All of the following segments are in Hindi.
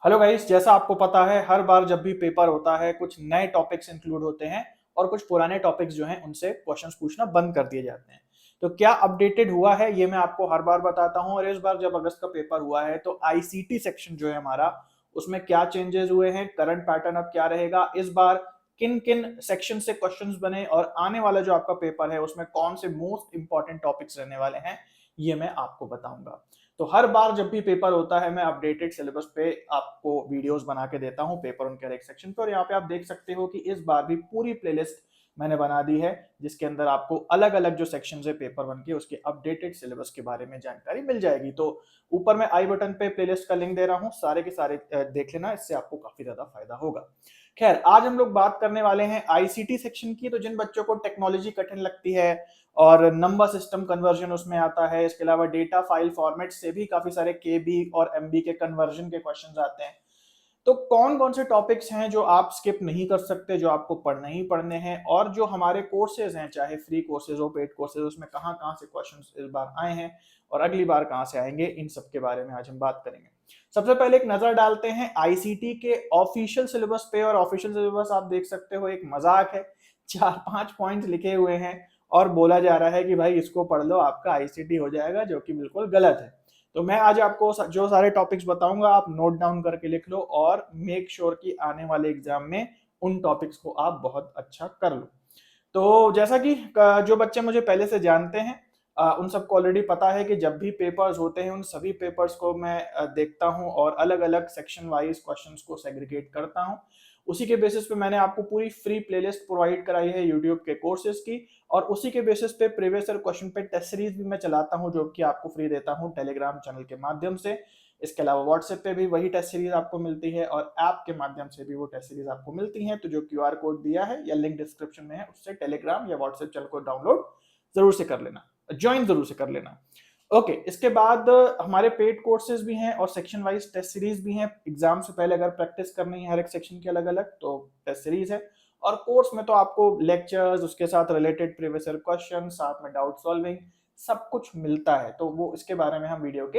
हेलो गाइस, जैसा आपको पता है हर बार जब भी पेपर होता है कुछ नए टॉपिक्स इंक्लूड होते हैं और कुछ पुराने टॉपिक्स जो हैं उनसे क्वेश्चंस पूछना बंद कर दिए जाते हैं। तो क्या अपडेटेड हुआ है ये मैं आपको हर बार बताता हूं। और इस बार जब अगस्त का पेपर हुआ है तो आईसीटी सेक्शन जो है हमारा, उसमें क्या चेंजेस हुए हैं, करंट पैटर्न अब क्या रहेगा, इस बार किन किन सेक्शन से क्वेश्चंस बने और आने वाला जो आपका पेपर है उसमें कौन से मोस्ट इंपॉर्टेंट टॉपिक्स रहने वाले हैं, ये मैं आपको बताऊंगा। तो हर बार जब भी पेपर होता है मैं अपडेटेड सिलेबस पे आपको वीडियोस बना के देता हूं पेपर उनके हर एक सेक्शन पे। और यहाँ पे आप देख सकते हो कि इस बार भी पूरी प्लेलिस्ट मैंने बना दी है जिसके अंदर आपको अलग अलग जो सेक्शन है पेपर वन के उसके अपडेटेड सिलेबस के बारे में जानकारी मिल जाएगी। तो ऊपर मैं आई बटन पे प्लेलिस्ट का लिंक दे रहा हूँ, सारे के सारे देख लेना, इससे आपको काफी ज्यादा फायदा होगा। खैर, आज हम लोग बात करने वाले हैं आईसीटी सेक्शन की। तो जिन बच्चों को टेक्नोलॉजी कठिन लगती है और नंबर सिस्टम कन्वर्जन उसमें आता है, इसके अलावा डेटा फाइल फॉर्मेट से भी काफी सारे केबी और एमबी के कन्वर्जन के क्वेश्चंस आते हैं। तो कौन कौन से टॉपिक्स हैं जो आप स्किप नहीं कर सकते, जो आपको पढ़ने ही पढ़ने हैं, और जो हमारे कोर्सेज हैं चाहे फ्री कोर्सेज हो पेड कोर्सेज, उसमें कहाँ कहाँ से क्वेश्चंस इस बार आए हैं और अगली बार कहाँ से आएंगे, इन सब के बारे में आज हम बात करेंगे। सबसे पहले एक नजर डालते हैं आईसीटी के ऑफिशियल सिलेबस पे। और ऑफिशियल सिलेबस आप देख सकते हो एक मजाक है, 4-5 पॉइंट लिखे हुए हैं और बोला जा रहा है कि भाई इसको पढ़ लो आपका आईसीटी हो जाएगा, जो कि बिल्कुल गलत है। तो मैं आज आपको जो सारे टॉपिक्स बताऊंगा आप नोट डाउन करके लिख लो और मेक श्योर कि आने वाले एग्जाम में उन टॉपिक्स को आप बहुत अच्छा कर लो। तो जैसा कि जो बच्चे मुझे पहले से जानते हैं उन सबको ऑलरेडी पता है कि जब भी पेपर्स होते हैं उन सभी पेपर्स को मैं देखता हूं और अलग अलग सेक्शन वाइज क्वेश्चंस को सेग्रीगेट करता हूं। उसी के बेसिस पे मैंने आपको पूरी फ्री प्लेलिस्ट प्रोवाइड कराई है यूट्यूब के कोर्सेज की। और उसी के बेसिस पे प्रीवियस ईयर क्वेश्चन पे टेस्ट सीरीज भी मैं चलाता हूं जो कि आपको फ्री देता हूं टेलीग्राम चैनल के माध्यम से। इसके अलावा व्हाट्सएप पे भी वही टेस्ट सीरीज आपको मिलती है और ऐप के माध्यम से भी वो टेस्ट सीरीज आपको मिलती हैं। तो जो क्यूआर कोड दिया है या लिंक डिस्क्रिप्शन में है उससे टेलीग्राम या व्हाट्सएप चैनल को डाउनलोड जरूर से कर लेना, ज्वाइन जरूर से कर लेना। ओके, इसके बाद हमारे पेड कोर्सेज भी हैं और सेक्शन वाइज टेस्ट सीरीज भी हैं। एग्जाम से पहले अगर प्रैक्टिस करनी है हर एक सेक्शन की अलग अलग तो टेस्ट सीरीज है। और कोर्स में तो आपको लेक्चर्स, उसके साथ रिलेटेड प्रीवियस ईयर क्वेश्चन, साथ में डाउट सॉल्विंग, सब कुछ मिलता है। तो वो इसके बारे में हम वीडियो के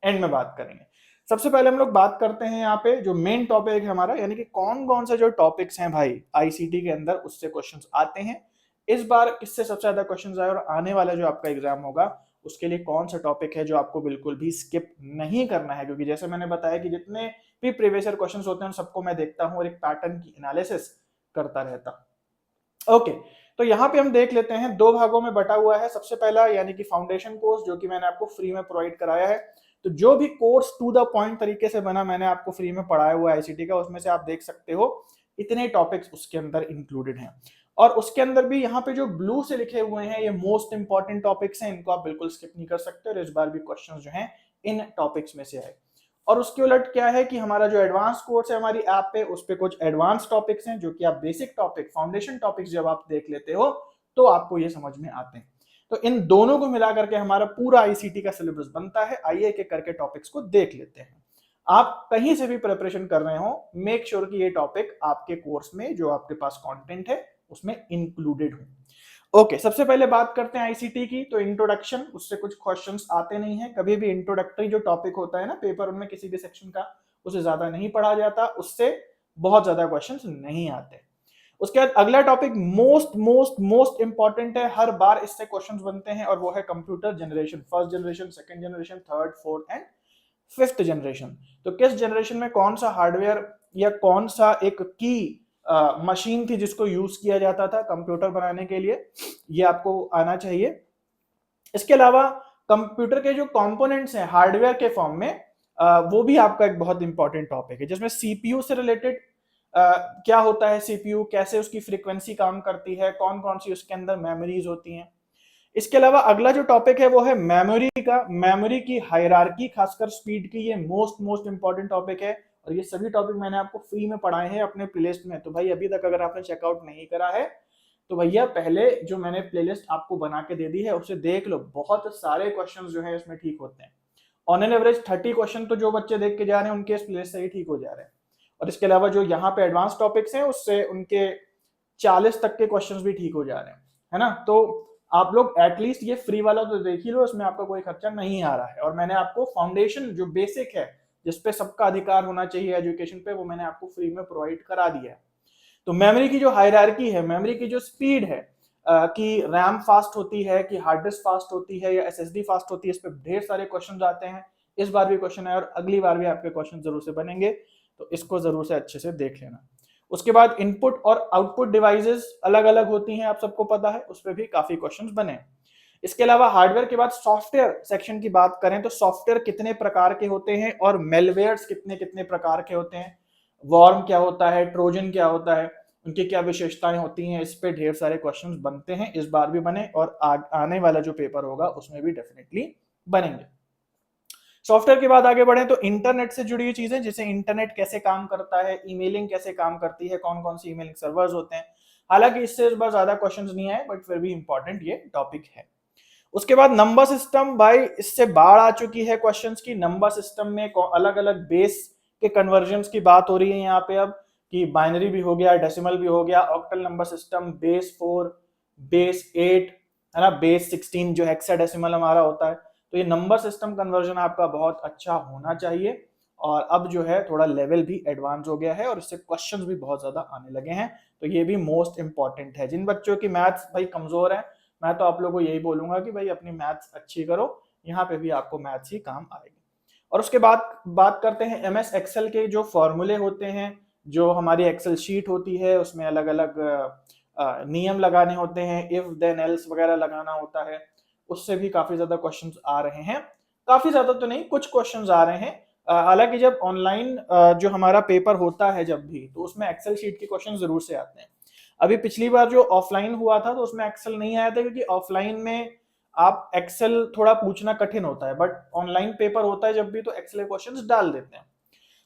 एंड में बात करेंगे। सबसे पहले हम लोग बात करते हैं यहाँ पे जो मेन टॉपिक है हमारा, यानी कि कौन कौन से जो टॉपिक्स हैं भाई आईसीटी के अंदर उससे क्वेश्चंस आते हैं, इस बार किससे सबसे ज्यादा क्वेश्चंस आए और आने वाला जो आपका एग्जाम होगा उसके लिए कौन सा टॉपिक है जो आपको बिल्कुल भी स्किप नहीं करना है। क्योंकि जैसे मैंने बताया कि जितने भी प्रीवियस ईयर क्वेश्चंस होते हैं सबको मैं देखता हूं और एक पैटर्न की एनालिसिस करता रहता। ओके, तो यहाँ पे हम देख लेते हैं, दो भागों में बटा हुआ है। सबसे पहला यानी कि फाउंडेशन कोर्स जो कि मैंने आपको फ्री में प्रोवाइड कराया है। तो जो भी कोर्स टू द पॉइंट तरीके से बना मैंने आपको फ्री में पढ़ाया हुआ है आईसीटी का, उसमें से आप देख सकते हो इतने टॉपिक्स उसके अंदर इंक्लूडेड हैं। और उसके अंदर भी यहाँ पे जो ब्लू से लिखे हुए हैं ये मोस्ट इंपॉर्टेंट टॉपिक्स हैं, इनको आप बिल्कुल स्किप नहीं कर सकते। और इस बार भी क्वेश्चन जो हैं इन टॉपिक्स में से आए। और उसके उलट क्या है कि हमारा जो एडवांस कोर्स है हमारी ऐप पे, उस पे कुछ एडवांस टॉपिक्स हैं जो कि आप बेसिक टॉपिक, फाउंडेशन टॉपिक्स जब आप देख लेते हो तो आपको ये समझ में आते हैं। तो इन दोनों को मिला करके हमारा पूरा आईसीटी का सिलेबस बनता है। आइए एक एक करके टॉपिक्स को देख लेते हैं। आप कहीं से भी प्रिपरेशन कर रहे हो, मेक श्योर कि ये टॉपिक आपके कोर्स में जो आपके पास कंटेंट है उसमें इंक्लूडेड हो। ओके, सबसे पहले बात करते हैं आईसीटी की। तो इंट्रोडक्शन, उससे कुछ क्वेश्चंस आते नहीं है। कभी भी इंट्रोडक्टरी जो टॉपिक होता है ना पेपर में किसी भी सेक्शन का, उसे ज्यादा नहीं पढ़ा जाता, उससे बहुत ज्यादा क्वेश्चंस नहीं आते। उसके बाद अगला topic most most most important है, हर बार इससे क्वेश्चंस बनते हैं और वो है computer generation, first generation, second generation, third, fourth and fifth generation. तो किस जनरेशन में कौन सा हार्डवेयर या कौन सा एक की मशीन थी जिसको यूज किया जाता था कंप्यूटर बनाने के लिए, ये आपको आना चाहिए। इसके अलावा कंप्यूटर के जो कंपोनेंट्स हैं हार्डवेयर के फॉर्म में, वो भी आपका एक बहुत इंपॉर्टेंट टॉपिक है, जिसमें सीपीयू से रिलेटेड क्या होता है, सीपीयू कैसे उसकी फ्रीक्वेंसी काम करती है, कौन कौन सी उसके अंदर मेमोरीज होती हैं। इसके अलावा अगला जो टॉपिक है वो है मेमोरी का, मेमोरी की हायरार्की, खासकर स्पीड की, ये मोस्ट मोस्ट इंपॉर्टेंट टॉपिक है। और ये सभी टॉपिक मैंने आपको फ्री में पढ़ाए हैं अपने प्लेलिस्ट में। तो भाई अभी तक अगर आपने चेकआउट नहीं करा है तो भैया पहले जो मैंने प्लेलिस्ट आपको बना के दे दी है उसे देख लो। बहुत सारे क्वेश्चन जो है इसमें ठीक होते हैं। ऑन एन एवरेज 30 क्वेश्चन तो जो बच्चे देख के जा रहे हैं उनके इस प्लेलिस्ट से ही ठीक हो जा रहे हैं। और इसके अलावा जो यहाँ पे एडवांस टॉपिक्स हैं उससे उनके 40 तक के क्वेश्चन भी ठीक हो जा रहे हैं, है ना। तो आप लोग एटलीस्ट ये फ्री वाला तो देख ही लो, इसमें आपका कोई खर्चा नहीं आ रहा है। और मैंने आपको फाउंडेशन जो बेसिक है जिसपे सबका अधिकार होना चाहिए एजुकेशन पे, वो मैंने आपको फ्री में प्रोवाइड करा दिया है। तो मेमोरी की जो हायरार्की है, मेमोरी की जो स्पीड है, कि रैम फास्ट होती है कि हार्ड डिस्क फास्ट होती है या एसएसडी फास्ट होती है, इस पे ढेर सारे क्वेश्चन आते हैं। इस बार भी क्वेश्चन है और अगली बार भी आपके क्वेश्चन जरूर से बनेंगे, तो इसको जरूर से अच्छे से देख लेना। उसके बाद इनपुट और आउटपुट डिवाइसेस अलग अलग होती हैं, आप सबको पता है, उस पर भी काफी क्वेश्चन बने। इसके अलावा हार्डवेयर के बाद सॉफ्टवेयर सेक्शन की बात करें तो सॉफ्टवेयर कितने प्रकार के होते हैं और मेलवेयर्स कितने कितने प्रकार के होते हैं, वॉर्म क्या होता है, ट्रोजन क्या होता है, उनकी क्या विशेषताएं होती हैं, इस पे ढेर सारे क्वेश्चंस बनते हैं, इस बार भी बने और आने वाला जो पेपर होगा उसमें भी डेफिनेटली बनेंगे। सॉफ्टवेयर के बाद आगे बढ़े तो इंटरनेट से जुड़ी हुई चीजें, जैसे इंटरनेट कैसे काम करता है, ईमेलिंग कैसे काम करती है, कौन कौन सी ईमेलिंग सर्वर्स होते हैं। हालांकि इससे इस बार ज्यादा क्वेश्चंस नहीं आए, बट फिर भी इंपॉर्टेंट ये टॉपिक है। उसके बाद नंबर सिस्टम, भाई इससे बाढ़ आ चुकी है क्वेश्चंस की। नंबर सिस्टम में अलग अलग बेस के कन्वर्जन की बात हो रही है यहाँ पे अब, कि बाइनरी भी हो गया, डेसिमल भी हो गया, octal number system, base 4, base 8, है ना, बेस 16 जो हेक्साडेसिमल हमारा होता है। तो ये नंबर सिस्टम कन्वर्जन आपका बहुत अच्छा होना चाहिए, और अब जो है थोड़ा लेवल भी एडवांस हो गया है और इससे क्वेश्चंस भी बहुत ज्यादा आने लगे हैं, तो ये भी मोस्ट इंपॉर्टेंट है। जिन बच्चों की मैथ्स भाई कमजोर है, मैं तो आप लोगों को यही बोलूंगा कि भाई अपनी मैथ्स अच्छी करो, यहाँ पे भी आपको मैथ्स ही काम आएगी। और उसके बाद बात करते हैं एमएस एक्सेल के जो फॉर्मूले होते हैं, जो हमारी एक्सेल शीट होती है उसमें अलग अलग नियम लगाने होते हैं, इफ देन एल्स वगैरह लगाना होता है, उससे भी काफी ज्यादा क्वेश्चंस आ रहे हैं। काफी ज्यादा तो नहीं, कुछ क्वेश्चंस आ रहे हैं। हालांकि जब ऑनलाइन जो हमारा पेपर होता है जब भी, तो उसमें एक्सेल शीट के क्वेश्चन जरूर से आते हैं। अभी पिछली बार जो ऑफलाइन हुआ था तो उसमें एक्सेल नहीं आया था, क्योंकि ऑफलाइन में आप एक्सेल थोड़ा पूछना कठिन होता है, बट ऑनलाइन पेपर होता है जब भी तो एक्सेल के क्वेश्चंस डाल देते हैं।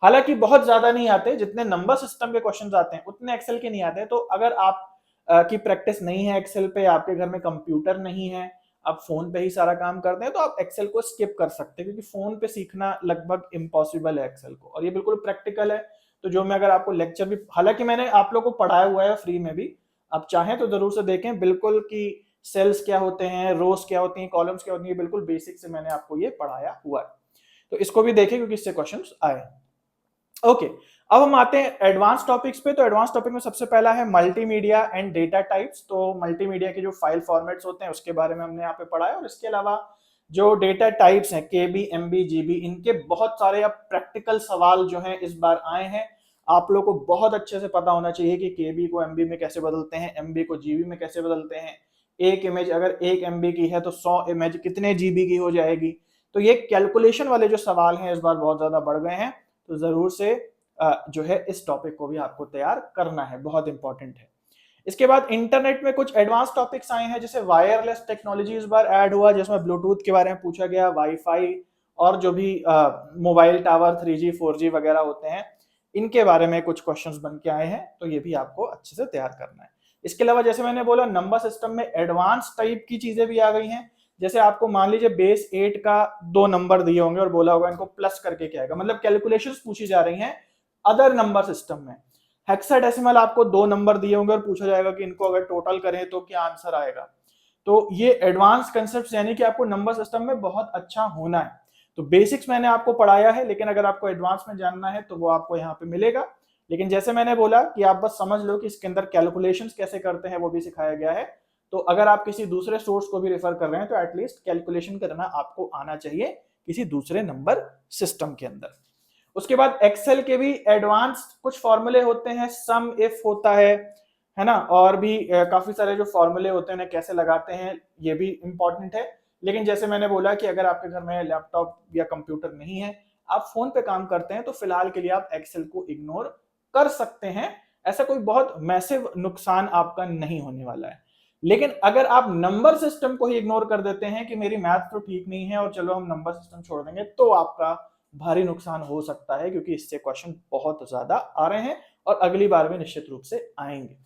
हालांकि बहुत ज्यादा नहीं आते, जितने नंबर सिस्टम के क्वेश्चंस आते हैं उतने एक्सेल के नहीं आते। तो अगर आप की प्रैक्टिस नहीं है एक्सेल पे, आपके घर में कंप्यूटर नहीं है, आप फोन पे ही सारा काम करते हैं, तो आप एक्सेल को स्किप कर सकते हैं, क्योंकि फोन पे सीखना लगभग इम्पॉसिबल है एक्सेल को, और ये बिल्कुल प्रैक्टिकल है। तो जो मैं अगर आपको लेक्चर भी, हालांकि मैंने आप लोग को पढ़ाया हुआ है फ्री में भी, आप चाहें तो जरूर से देखें बिल्कुल, कि सेल्स क्या होते हैं, रोज क्या होती हैं, कॉलम्स क्या होती हैं, बिल्कुल बेसिक से मैंने आपको ये पढ़ाया हुआ है, तो इसको भी देखें क्योंकि इससे क्वेश्चंस आए। ओके, अब हम आते हैं एडवांस टॉपिक्स पे। तो एडवांस टॉपिक में सबसे पहला है मल्टीमीडिया एंड डेटा टाइप्स। तो मल्टीमीडिया के जो फाइल फॉर्मेट्स होते हैं उसके बारे में हमने यहाँ पे पढ़ा है, और इसके अलावा जो डेटा टाइप्स हैं, केबी, एमबी, जीबी, इनके बहुत सारे अब प्रैक्टिकल सवाल जो हैं इस बार आए हैं। आप लोग को बहुत अच्छे से पता होना चाहिए कि केबी को एमबी में कैसे बदलते हैं, एमबी को जीबी में कैसे बदलते हैं, एक इमेज अगर 1 MB की है तो 100 इमेज कितने जीबी की हो जाएगी। तो ये कैलकुलेशन वाले जो सवाल हैं इस बार बहुत ज्यादा बढ़ गए हैं, तो जरूर से जो है इस टॉपिक को भी आपको तैयार करना है, बहुत इंपॉर्टेंट है। इसके बाद इंटरनेट में कुछ एडवांस टॉपिक्स आए हैं, जैसे वायरलेस टेक्नोलॉजी इस बार ऐड हुआ, जिसमें ब्लूटूथ के बारे में पूछा गया, वाईफाई और जो भी मोबाइल टावर 3G 4G वगैरह होते हैं, इनके बारे में कुछ क्वेश्चंस बन के आए हैं, तो ये भी आपको अच्छे से तैयार करना है। इसके अलावा जैसे मैंने बोला, नंबर सिस्टम में एडवांस टाइप की चीजें भी आ गई हैं। जैसे आपको मान लीजिए बेस 8 का 2 नंबर दिए होंगे और बोला होगा इनको प्लस करके क्या आएगा, मतलब कैलकुलेशंस पूछी जा रही हैं अदर नंबर सिस्टम में। हेक्साडेसिमल आपको 2 नंबर दिए होंगे और पूछा जाएगा कि इनको अगर टोटल करें तो क्या आंसर आएगा। तो ये एडवांस कंसेप्ट, यानी कि आपको नंबर सिस्टम में बहुत अच्छा होना है। तो बेसिक्स मैंने आपको पढ़ाया है, लेकिन अगर आपको एडवांस में जानना है तो वो आपको यहाँ पे मिलेगा। लेकिन जैसे मैंने बोला कि आप बस समझ लो कि इसके अंदर कैलकुलेशंस कैसे करते हैं वो भी सिखाया गया है। तो अगर आप किसी दूसरे सोर्स को भी रेफर कर रहे हैं तो एटलीस्ट कैलकुलेशन करना आपको आना चाहिए किसी दूसरे नंबर सिस्टम के अंदर। उसके बाद एक्सेल के भी एडवांस कुछ फॉर्मूले होते हैं, सम इफ होता है ना, और भी काफी सारे जो फॉर्मूले होते हैं कैसे लगाते हैं ये भी इंपॉर्टेंट है। लेकिन जैसे मैंने बोला कि अगर आपके घर में लैपटॉप या कंप्यूटर नहीं है, आप फोन पे काम करते हैं, तो फिलहाल के लिए आप एक्सेल को इग्नोर कर सकते हैं, ऐसा कोई बहुत मैसिव नुकसान आपका नहीं होने वाला है। लेकिन अगर आप नंबर सिस्टम को ही इग्नोर कर देते हैं कि मेरी मैथ तो ठीक नहीं है और चलो हम नंबर सिस्टम छोड़ देंगे, तो आपका भारी नुकसान हो सकता है, क्योंकि इससे क्वेश्चन बहुत ज्यादा आ रहे हैं और अगली बार भी निश्चित रूप से आएंगे।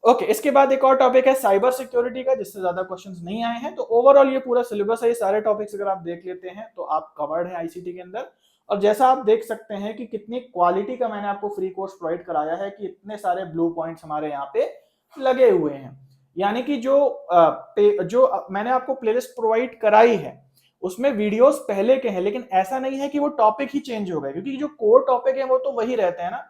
ओके, इसके बाद एक और टॉपिक है साइबर सिक्योरिटी का, जिससे ज्यादा क्वेश्चंस नहीं आए हैं। तो ओवरऑल ये पूरा सिलेबस है, ये सारे टॉपिक्स अगर आप देख लेते हैं तो आप कवर्ड है आईसीटी के अंदर। और जैसा आप देख सकते हैं कि कितनी क्वालिटी का मैंने आपको फ्री कोर्स प्रोवाइड कराया है, कि इतने सारे ब्लू पॉइंट्स हमारे यहाँ पे लगे हुए हैं। यानी कि जो मैंने आपको प्लेलिस्ट प्रोवाइड कराई है उसमें वीडियोस पहले के हैं, लेकिन ऐसा नहीं है कि वो टॉपिक ही चेंज हो गए, क्योंकि जो कोर टॉपिक है वो तो वही रहते हैं ना।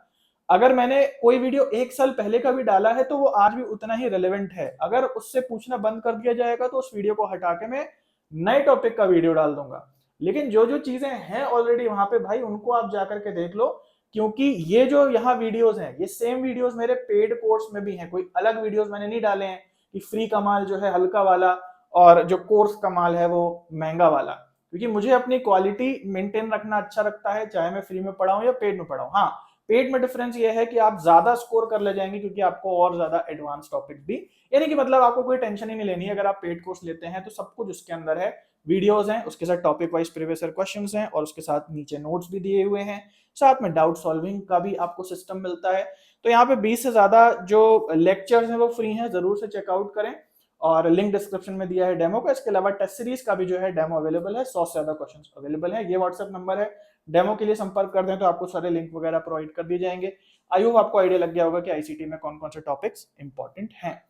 अगर मैंने कोई वीडियो 1 साल पहले का भी डाला है तो वो आज भी उतना ही रेलेवेंट है। अगर उससे पूछना बंद कर दिया जाएगा तो उस वीडियो को हटा के मैं नए टॉपिक का वीडियो डाल दूंगा। लेकिन जो जो चीजें हैं ऑलरेडी वहां पे भाई, उनको आप जाकर के देख लो, क्योंकि ये जो यहाँ वीडियोस हैं ये सेम वीडियोस मेरे पेड कोर्स में भी हैं। कोई अलग वीडियोस मैंने नहीं डाले हैं कि फ्री कमाल जो है हल्का वाला और जो कोर्स कमाल है वो महंगा वाला, क्योंकि मुझे अपनी क्वालिटी मेंटेन रखना अच्छा लगता है, चाहे मैं फ्री में पढ़ाऊं या पेड में पढ़ाऊं। हाँ, पेड में डिफरेंस ये है कि आप ज्यादा स्कोर कर ले जाएंगे, क्योंकि आपको और ज्यादा एडवांस टॉपिक भी, यानी कि मतलब आपको कोई टेंशन ही नहीं लेनी है। अगर आप पेड कोर्स लेते हैं तो सब कुछ उसके अंदर है, वीडियोस हैं, उसके साथ topic wise previous year questions हैं, और उसके साथ नीचे नोट्स भी दिए हुए हैं, साथ में डाउट सॉल्विंग का भी आपको सिस्टम मिलता है। तो यहाँ पे 20 से ज्यादा जो लेक्चर्स हैं वो फ्री हैं, जरूर से चेकआउट करें। और लिंक डिस्क्रिप्शन में दिया है डेमो का। इसके अलावा टेस्ट सीरीज का भी जो है डेमो अवेलेबल है, 100 से ज्यादा क्वेश्चंस अवेलेबल है। ये व्हाट्सएप नंबर है, डेमो के लिए संपर्क कर दें तो आपको सारे लिंक वगैरह प्रोवाइड कर दिए जाएंगे। आई होप आपको आइडिया लग गया होगा कि आईसीटी में कौन कौन से टॉपिक्स इंपॉर्टेंट हैं।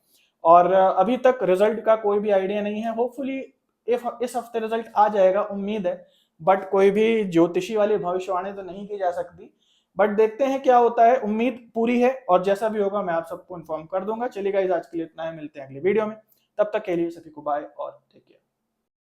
और अभी तक रिजल्ट का कोई भी आइडिया नहीं है, होपफुली इस हफ्ते रिजल्ट आ जाएगा, उम्मीद है। बट कोई भी ज्योतिषी वाली भविष्यवाणी तो नहीं की जा सकती, बट देखते हैं क्या होता है। उम्मीद पूरी है, और जैसा भी होगा मैं आप सबको इन्फॉर्म कर दूंगा। चलिए गाइस, आज के लिए इतना है, मिलते हैं अगले वीडियो में। तब तक के लिए सभी को बाय और टेक केयर।